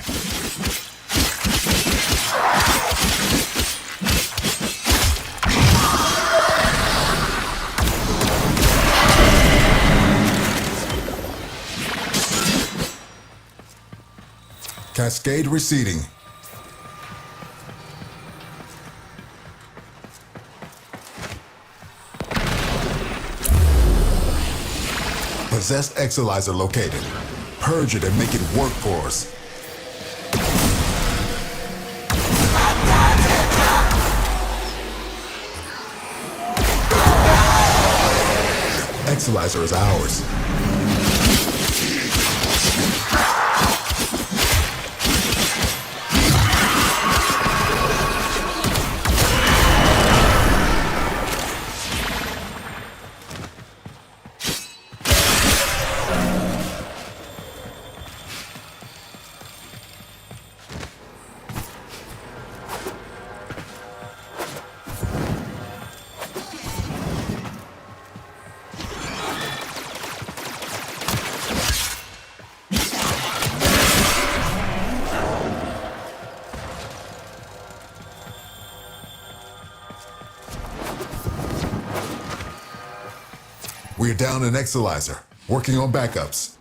Cascade receding. Possessed exolizer located. Purge it and make it work for us. Exolizer is ours. We're down an exolizer, working on backups.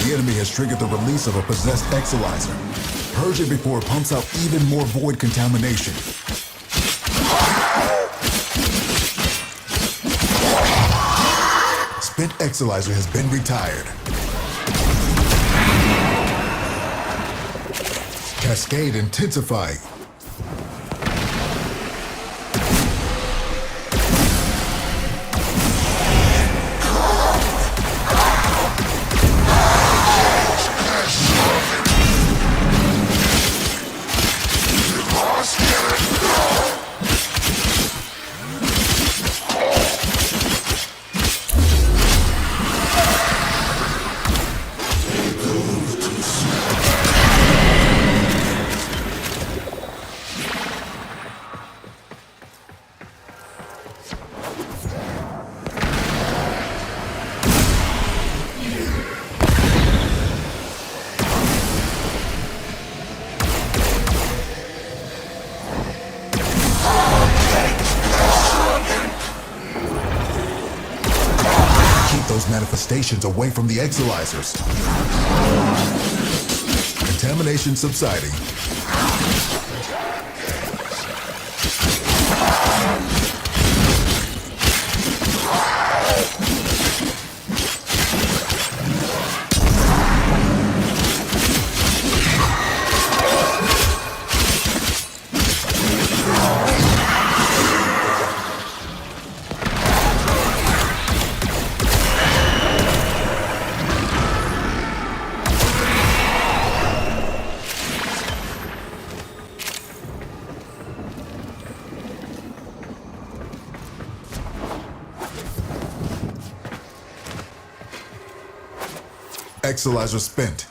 The enemy has triggered the release of a possessed exolizer. Purge it before it pumps out even more void contamination. Spent exolizer has been retired. Cascade intensifying. Those manifestations away from the exolizers. Contamination subsiding. Exalizer spent.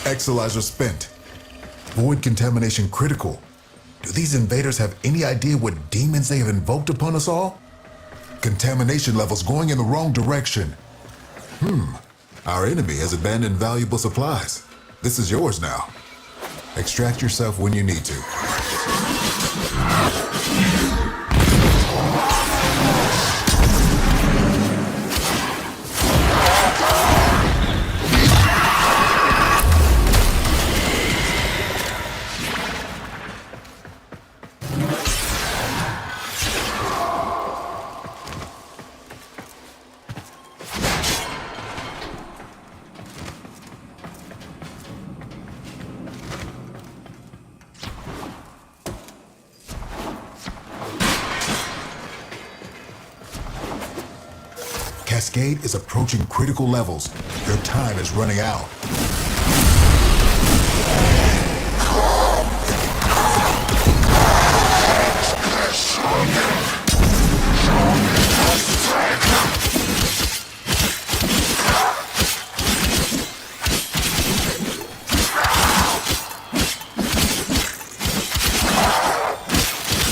Exalizer spent. Void contamination critical. Do these invaders have any idea what demons they have invoked upon us all? Contamination levels going in the wrong direction. Our enemy has abandoned valuable supplies. This is yours now. Extract yourself when you need to. Cascade is approaching critical levels. Your time is running out.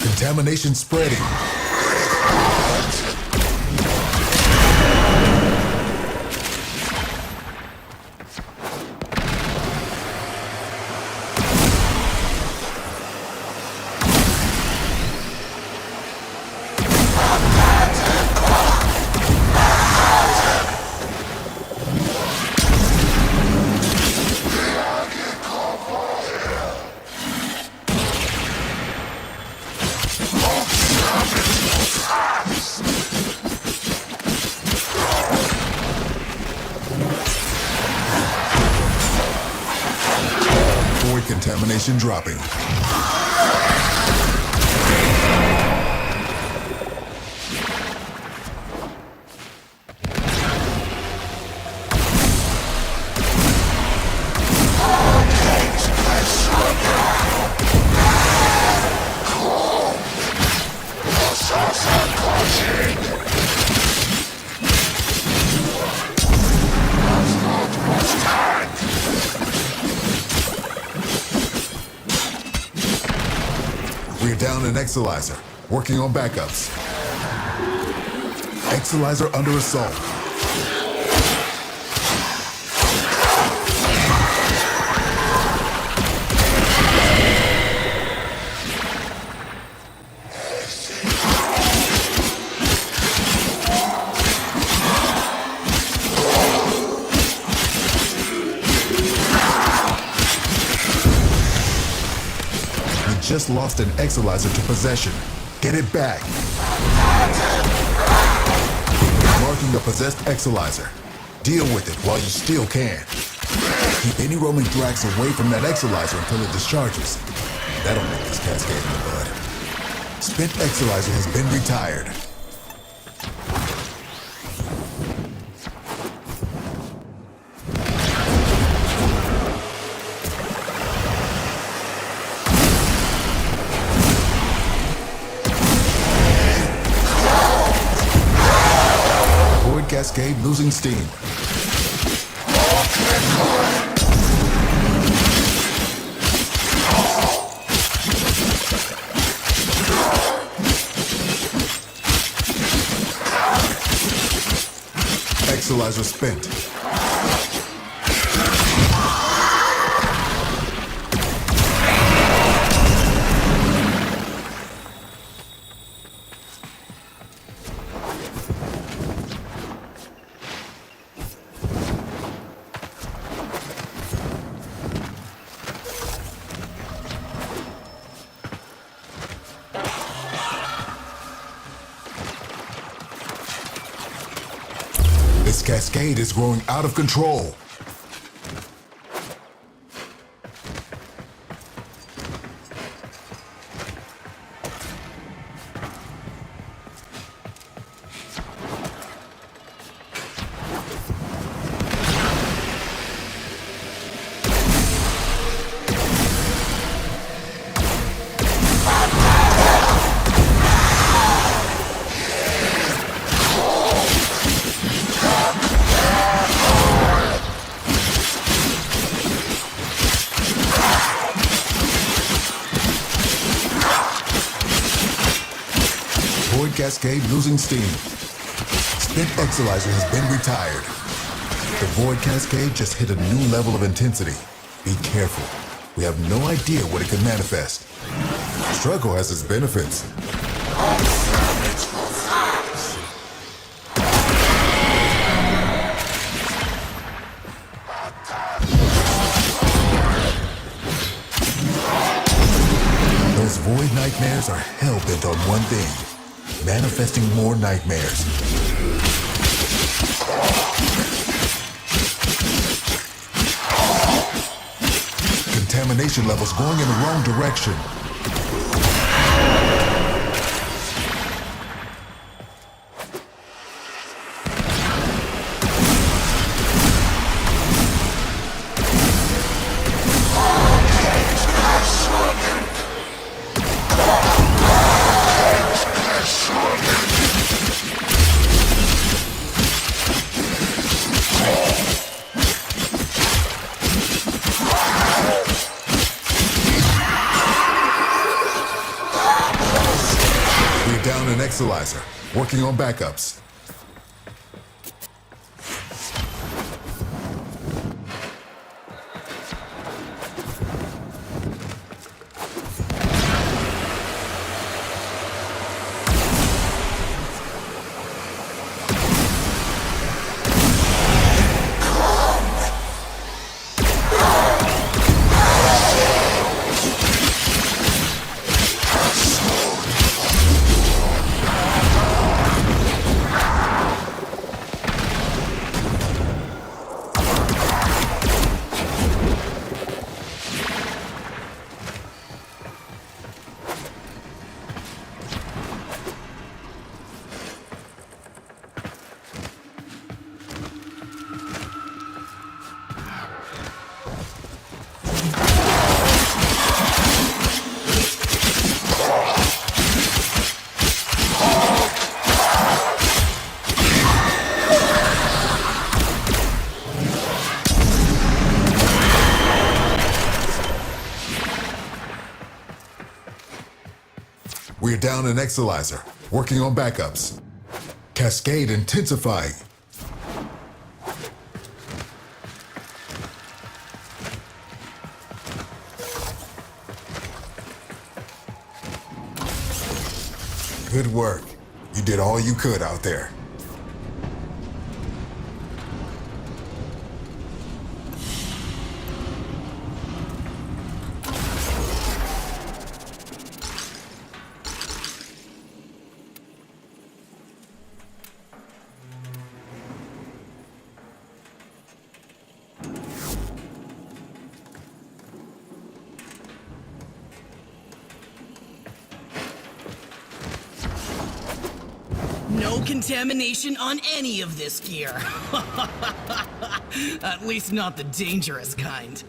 Contamination spreading. Contamination dropping. We're down an Exalizer, working on backups. Exalizer under assault. Just lost an Exalizer to possession. Get it back. Marking a possessed Exalizer. Deal with it while you still can. Keep any roaming Thrax away from that Exalizer until it discharges. That'll make this cascade in the bud. Spent Exalizer has been retired. Cascade losing steam. Exalizer spent. Cascade is growing out of control. Cascade losing steam. Spent Exalizer has been retired. The Void Cascade just hit a new level of intensity. Be careful. We have no idea what it can manifest. Struggle has its benefits. Those Void Nightmares are hell-bent on one thing. Manifesting more nightmares. Contamination levels going in the wrong direction. Exalizer, working on backups. We're down an Exalizer, working on backups. Cascade intensifying. Good work. You did all you could out there. No contamination on any of this gear. At least not the dangerous kind.